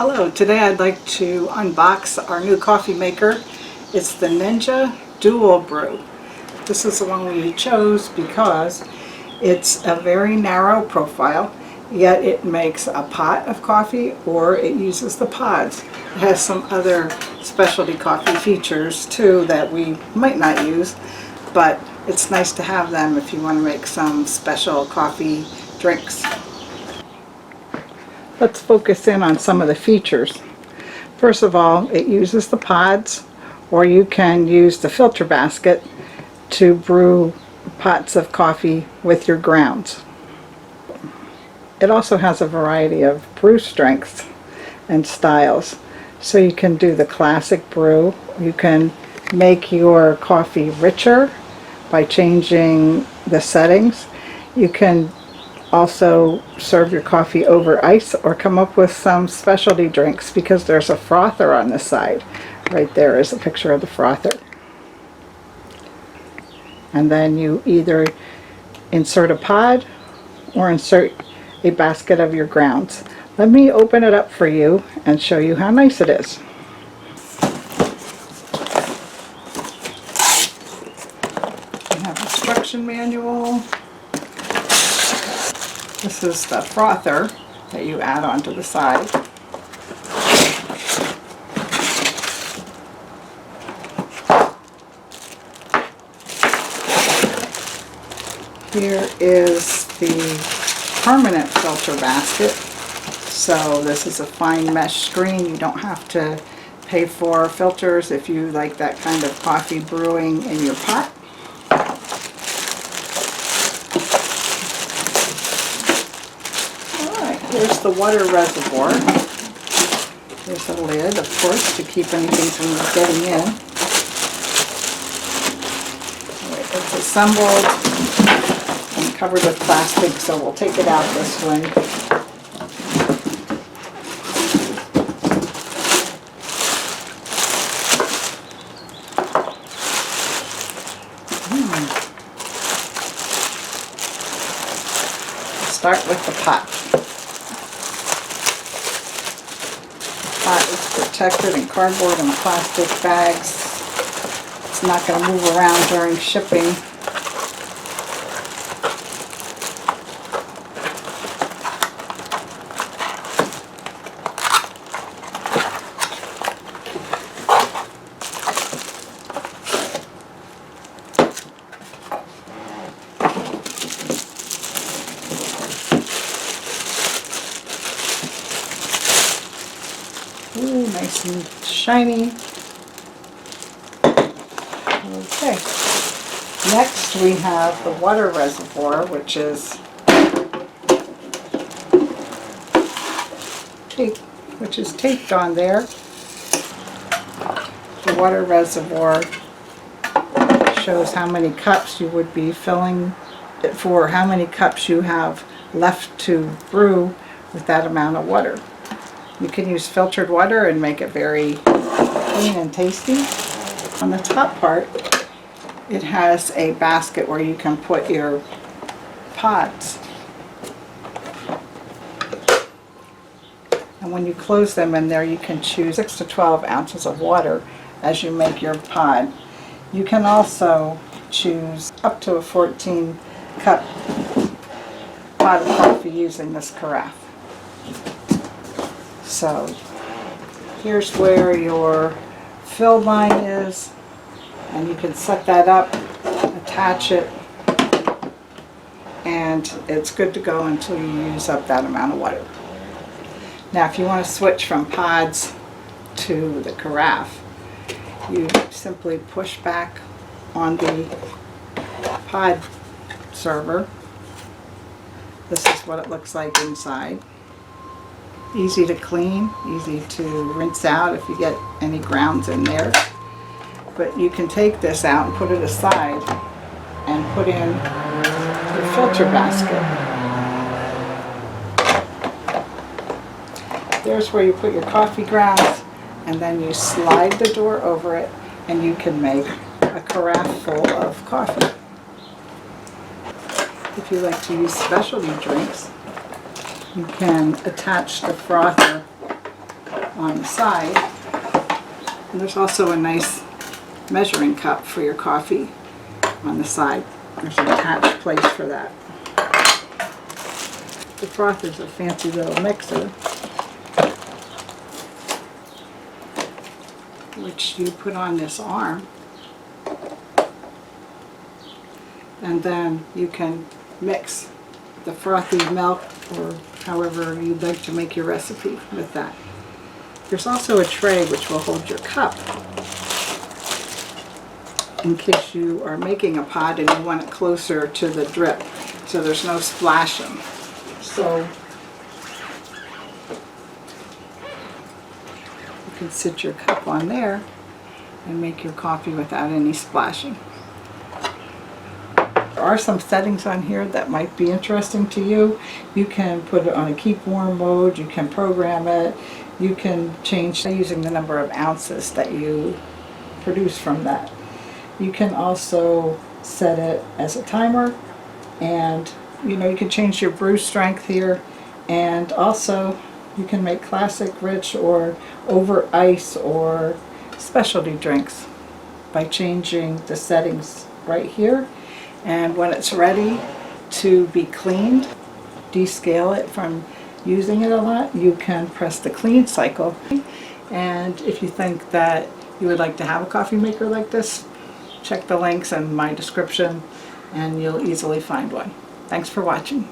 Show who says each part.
Speaker 1: Hello, today I'd like to unbox our new coffee maker. It's the Ninja Dual Brew. This is the one we chose because it's a very narrow profile, yet it makes a pot of coffee or it uses the pods. It has some other specialty coffee features too that we might not use, but it's nice to have them if you want to make some special coffee drinks. Let's focus in on some of the features. First of all, it uses the pods, or you can use the filter basket to brew pots of coffee with your grounds. It also has a variety of brew strengths and styles. So you can do the classic brew. You can make your coffee richer by changing the settings. You can also serve your coffee over ice or come up with some specialty drinks because there's a frother on the side. Right there is a picture of the frother. And then you either insert a pod or insert a basket of your grounds. Let me open it up for you and show you how nice it is. We have an instruction manual. This is the frother that you add onto the side. Here is the permanent filter basket. So this is a fine mesh screen. You don't have to pay for filters if you like that kind of coffee brewing in your pot. Here's the water reservoir. There's a lid, of course, to keep anything from getting in. It's assembled and covered with plastic, so we'll take it out this way. Start with the pot. Pot is protected in cardboard and plastic bags. It's not going to move around during shipping. Ooh, nice and shiny. Okay. Next we have the water reservoir, which is taped on there. The water reservoir shows how many cups you would be filling it for, how many cups you have left to brew with that amount of water. You can use filtered water and make it very clean and tasty. On the top part, it has a basket where you can put your pods. And when you close them in there, you can choose 6 to 12 ounces of water as you make your pod. You can also choose up to a 14-cup pot of coffee using this carafe. So here's where your fill line is, and you can set that up, attach it, and it's good to go until you use up that amount of water. Now if you want to switch from pods to the carafe, you simply push back on the pod server. This is what it looks like inside. Easy to clean, easy to rinse out if you get any grounds in there. But you can take this out and put it aside and put in your filter basket. There's where you put your coffee grounds, and then you slide the door over it and you can make a carafe full of coffee. If you like to use specialty drinks, you can attach the frother on the side. And there's also a nice measuring cup for your coffee on the side. There's an attached place for that. The froth is a fancy little mixer, which you put on this arm, and then you can mix the frothy milk or however you'd like to make your recipe with that. There's also a tray which will hold your cup in case you are making a pot and you want it closer to the drip so there's no splashing. So you can sit your cup on there and make your coffee without any splashing. There are some settings on here that might be interesting to you. You can put it on a keep warm mode, you can program it, you can change using the number of ounces that you produce from that. You can also set it as a timer, and you can change your brew strength here, and also you can make classic, rich, or over ice or specialty drinks by changing the settings right here. And when it's ready to be cleaned, descale it from using it a lot, you can press the clean cycle. And if you think that you would like to have a coffee maker like this, check the links in my description and you'll easily find one. Thanks for watching.